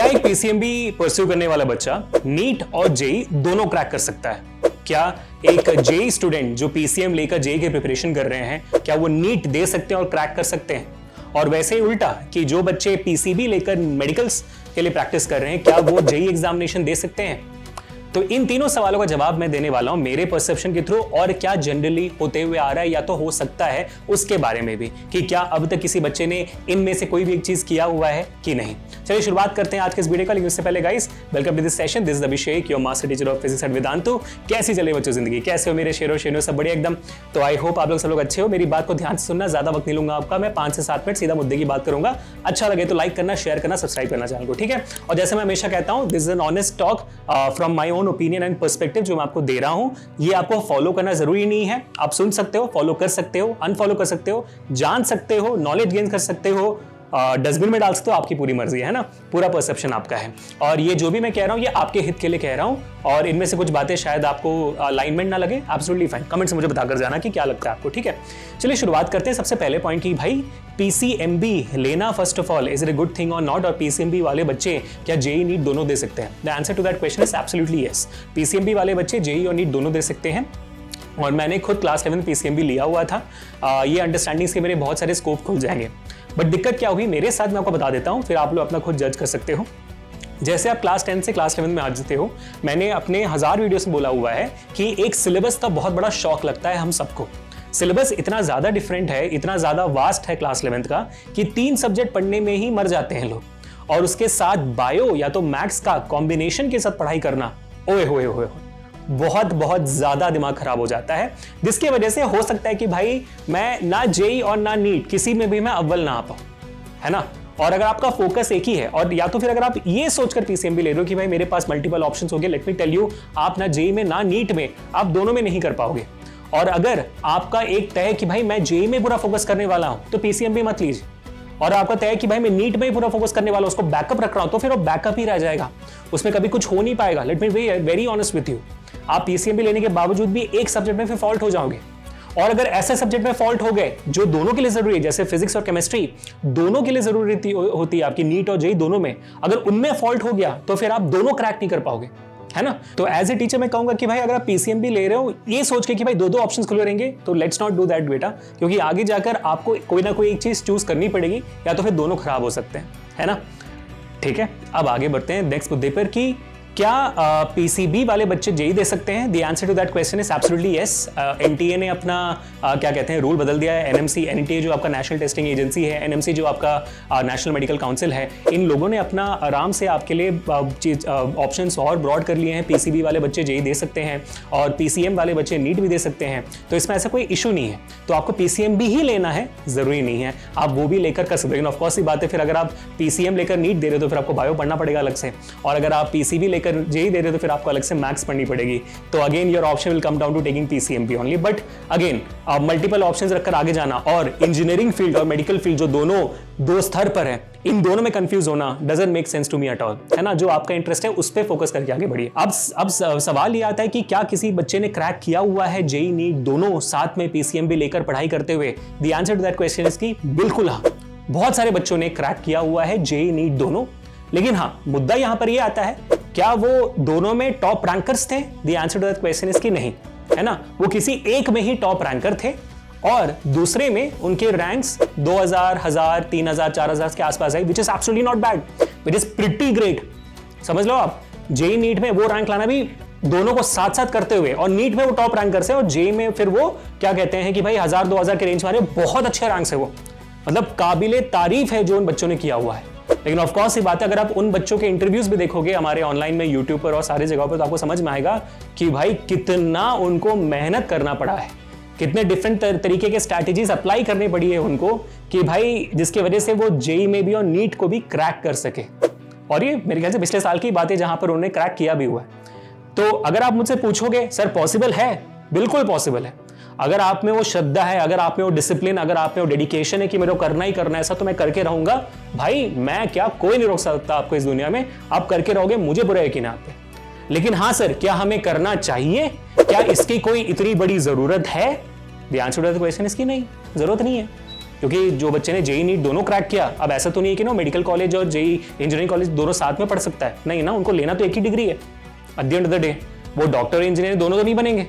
क्या एक PCMB pursue करने वाला बच्चा नीट और जेई दोनों क्रैक कर सकता है? क्या एक जेई स्टूडेंट जो पीसीएम लेकर जेई की प्रिपरेशन कर रहे हैं, क्या वो नीट दे सकते हैं और क्रैक कर सकते हैं? और वैसे ही उल्टा कि जो बच्चे पीसीबी लेकर मेडिकल्स के लिए प्रैक्टिस कर रहे हैं, क्या वो जेई एग्जामिनेशन दे सकते हैं? तो इन तीनों सवालों का जवाब मैं देने वाला हूं मेरे परसेप्शन के थ्रू, और क्या जनरली होते हुए आ रहा है या तो हो सकता है उसके बारे में भी, कि क्या अब तक किसी बच्चे ने इनमें से कोई भी एक चीज किया हुआ है कि नहीं। चलिए शुरुआत करते हैं आज के इस वीडियो का। लेकिन उससे पहले guys, welcome to this session. This is Abhishek, your master teacher of physics at Vedantu. कैसी चले बच्चों जिंदगी, कैसे हो मेरे शेरों शेरों, सब बढ़िया एकदम। तो आई होप आप लोग सब लोग अच्छे हो। मेरी बात को ध्यान से सुनना, ज्यादा वक्त नहीं लूंगा आपका, मैं 5 से 7 मिनट सीधा मुद्दे की बात करूंगा। अच्छा लगे तो लाइक करना, शेयर करना, सब्सक्राइब करना चैनल को, ठीक है। और जैसे मैं हमेशा कहता हूं, this is an honest talk from my own opinion and perspective जो मैं आपको दे रहा हूं। ये आपको फॉलो करना जरूरी नहीं है, आप सुन सकते हो, फॉलो कर सकते हो, अनफॉलो कर सकते हो, जान सकते हो, नॉलेज गेन कर सकते हो, डस्टबिन में डाल सकते हो, आपकी पूरी मर्जी है ना, पूरा परसेप्शन आपका है। और ये जो भी मैं कह रहा हूं ये आपके हित के लिए कह रहा हूं, और इनमें से कुछ बातें शायद आपको अलाइनमेंट ना लगे, एब्सोल्युटली फाइन। कमेंट से मुझे बताकर जाना कि क्या लगता है आपको, ठीक है। चलिए शुरुआत करते हैं सबसे पहले पॉइंट की, भाई पीसीएमबी लेना first of all is it a good thing और नॉट, और पीसीएमबी वाले बच्चे क्या जेई नीट दोनों दे सकते हैं? The answer to that question is absolutely yes. PCMB वाले बच्चे जेई और नीट दोनों दे सकते हैं, और मैंने खुद क्लास 11 पीसीएमबी लिया हुआ था। ये अंडरस्टैंडिंग्स के मेरे बहुत सारे स्कोप खुल जाएंगे। बट दिक्कत क्या हुई मेरे साथ, मैं आपको बता देता हूं, फिर आप लोग अपना खुद जज कर सकते हो। जैसे आप क्लास 10 से क्लास 11 में आ जाते हो, मैंने अपने 1000 वीडियोस में बोला हुआ है कि एक सिलेबस का बहुत बड़ा शौक लगता है हम सबको। सिलेबस इतना ज्यादा डिफरेंट है, इतना ज्यादा वास्ट है क्लास 11 का, कि 3 सब्जेक्ट पढ़ने में ही मर जाते हैं लोग, और उसके साथ बायो या तो मैथ्स का कॉम्बिनेशन के साथ पढ़ाई करना, ओए होए होए, बहुत बहुत ज्यादा दिमाग खराब हो जाता है। जिसकी वजह से हो सकता है कि भाई मैं ना जेई और ना नीट किसी में भी मैं अव्वल ना आ पाऊं, है ना। और अगर आपका फोकस एक ही है, और या तो फिर अगर आप ये सोचकर पीसीएमबी ले रहे हो कि भाई मेरे पास मल्टीपल ऑप्शंस हो गए, लेट मी टेल यू, आप ना जेई में ना नीट में, आप दोनों में नहीं कर पाओगे। और अगर आपका एक तय है कि भाई मैं जेई में पूरा फोकस करने वाला हूं, तो पीसीएमबी मत लीजिए। और आपका तय है कि भाई मैं नीट में ही पूरा फोकस करने वाला हूं, उसको बैकअप रख रहा हूं, तो फिर वो बैकअप ही रह जाएगा, उसमें कभी कुछ हो नहीं पाएगा। Let me be very honest with you, आप पीसीएमबी लेने के बावजूद भी एक सब्जेक्ट में फिर फॉल्ट हो जाओगे। और अगर ऐसे सब्जेक्ट में फॉल्ट हो गए जो दोनों के लिए जरूरी है, जैसे फिजिक्स और केमिस्ट्री दोनों के लिए जरूरी होती है आपकी, नीट और जेई दोनों में, अगर उनमें फॉल्ट हो गया तो फिर आप दोनों क्रैक नहीं कर पाओगे, है ना। तो एज ए टीचर मैं कहूंगा कि भाई अगर आप पीसीएमबी ले रहे हो ये सोच के कि भाई दो ऑप्शंस खुले रहेंगे, तो लेट्स नॉट डू दैट बेटा, क्योंकि आगे जाकर आपको कोई ना कोई एक चीज चूज करनी पड़ेगी, या तो फिर दोनों खराब हो सकते हैं, है ना। ठीक है, अब आगे बढ़ते हैं नेक्स्ट मुद्दे पर कि क्या पीसीबी वाले बच्चे जेई दे सकते हैं? The answer to that question is absolutely yes. NTA ने अपना क्या कहते हैं रूल बदल दिया है। एनटीए जो आपका नेशनल टेस्टिंग एजेंसी है, एनएमसी जो आपका नेशनल मेडिकल काउंसिल है, इन लोगों ने अपना आराम से आपके लिए ऑप्शंस और ब्रॉड कर लिए हैं। पीसीबी वाले बच्चे जेई दे सकते हैं, और पीसीएम वाले बच्चे नीट भी दे सकते हैं, तो इसमें ऐसा कोई इशू नहीं है। तो आपको पीसीएमबी ही लेना है जरूरी नहीं है, आप वो भी लेकर कर सकते हो। लेकिन ऑफकोर्स ये बात है, फिर अगर आप पीसीएम लेकर नीट दे रहे हो तो फिर आपको बायो पढ़ना पड़ेगा अलग से, और अगर आप पीसीबी लेकर जेई दे रहे हो तो फिर आपको अलग से मैथ्स पढ़नी पड़ेगी। तो again your option will come down to taking PCMB only. But again multiple options रखकर आगे जाना, और इंजीनियरिंग फील्ड और मेडिकल फील्ड जो दोनों दो स्तर पर है, इन दोनों में कंफ्यूज होना doesn't make sense to me at all, है ना। जो आपका इंटरेस्ट है उस पर फोकस करके आगे बढ़िए। अब सवाल ये आता है कि क्या किसी बच्चे ने क्रैक किया हुआ है जेई नीट दोनों साथ में पीसीएमबी लेकर पढ़ाई करते हुए? The answer to that question is की बिल्कुल हाँ, बहुत सारे बच्चों ने क्रैक किया हुआ है जेई नीट दोनों। लेकिन हाँ, मुद्दा यहां पर यह आता है, क्या वो दोनों में टॉप रैंकर्स थे? The answer to that question is की नहीं, है ना। वो किसी एक में ही टॉप रैंकर थे, और दूसरे में उनके रैंक्स 2000, 1000, 3000, 4000 के आसपास है, which is absolutely not bad, which is pretty great. समझ लो आप, जेई नीट में वो रैंक लाना भी दोनों को साथ साथ करते हुए, और नीट में वो टॉप रैंकर्स है, और जेई में फिर वो क्या कहते हैं कि भाई 1000-2000 के रेंज वाले बहुत अच्छे रैंक्स है वो, मतलब काबिले तारीफ है जो उन बच्चों ने किया हुआ है। लेकिन ऑफ कोर्स ये बात है, अगर आप उन बच्चों के इंटरव्यूज भी देखोगे हमारे ऑनलाइन में, यूट्यूब पर और सारी जगहों पर, तो आपको समझ में आएगा कि भाई कितना उनको मेहनत करना पड़ा है, कितने डिफरेंट तरीके के स्ट्रैटेजीज अप्लाई करनी पड़ी है उनको, कि भाई जिसकी वजह से वो जेई में भी और नीट को भी क्रैक कर सके। और ये मेरे ख्याल से पिछले साल की बात है जहां पर उन्होंने क्रैक किया भी हुआ है। तो अगर आप मुझसे पूछोगे सर पॉसिबल है, बिल्कुल पॉसिबल है। अगर आप में वो श्रद्धा है, अगर आप में वो डिसिप्लिन, अगर आप में वो डेडिकेशन है कि मेरे को करना ही करना है ऐसा, तो मैं करके रहूंगा। भाई मैं क्या, कोई नहीं रोक सकता आपको इस दुनिया में, आप करके रहोगे, मुझे पूरा यकीन है आप पे। लेकिन हाँ सर, क्या हमें करना चाहिए? क्या इसकी कोई इतनी बड़ी जरूरत है? The answer to the question इसकी नहीं, जरूरत नहीं है। क्योंकि जो बच्चे ने जेई नीट दोनों क्रैक किया, अब ऐसा तो नहीं है कि ना मेडिकल कॉलेज और जेई इंजीनियरिंग कॉलेज दोनों साथ में पढ़ सकता है, नहीं ना, उनको लेना तो एक ही डिग्री है। At the end of the day वो डॉक्टर इंजीनियर दोनों तो नहीं बनेंगे,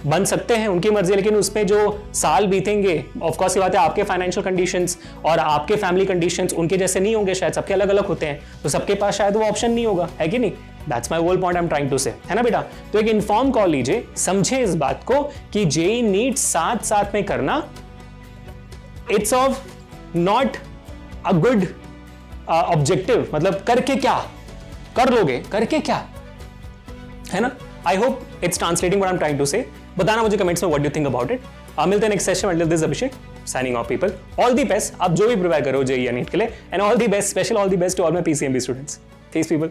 बन सकते हैं, उनकी मर्जी, लेकिन उसमें जो साल बीतेंगे, ऑफ कोर्स की बात है, आपके फाइनेंशियल कंडीशंस और आपके फैमिली कंडीशंस उनके जैसे नहीं होंगे, शायद सबके अलग अलग होते हैं, तो सबके पास शायद वो ऑप्शन नहीं होगा, है कि नहीं? That's my whole point I am trying to say, है ना बेटा? तो एक इन्फॉर्म कॉल लीजिए, समझे इस बात को कि जेई नीट साथ साथ में करना it's of not a good objective, मतलब करके क्या कर लोगे, करके क्या, है ना? I hope it's translating what I am trying to say. बताना मुझे कमेंट्स में what do you think about it. मिलते हैं next session. Until this Abhishek signing off people. All the best, आप जो भी प्रिपेयर करो जेईई या नीट के लिए, and all the best, special all the best to all my PCMB students. Thanks people.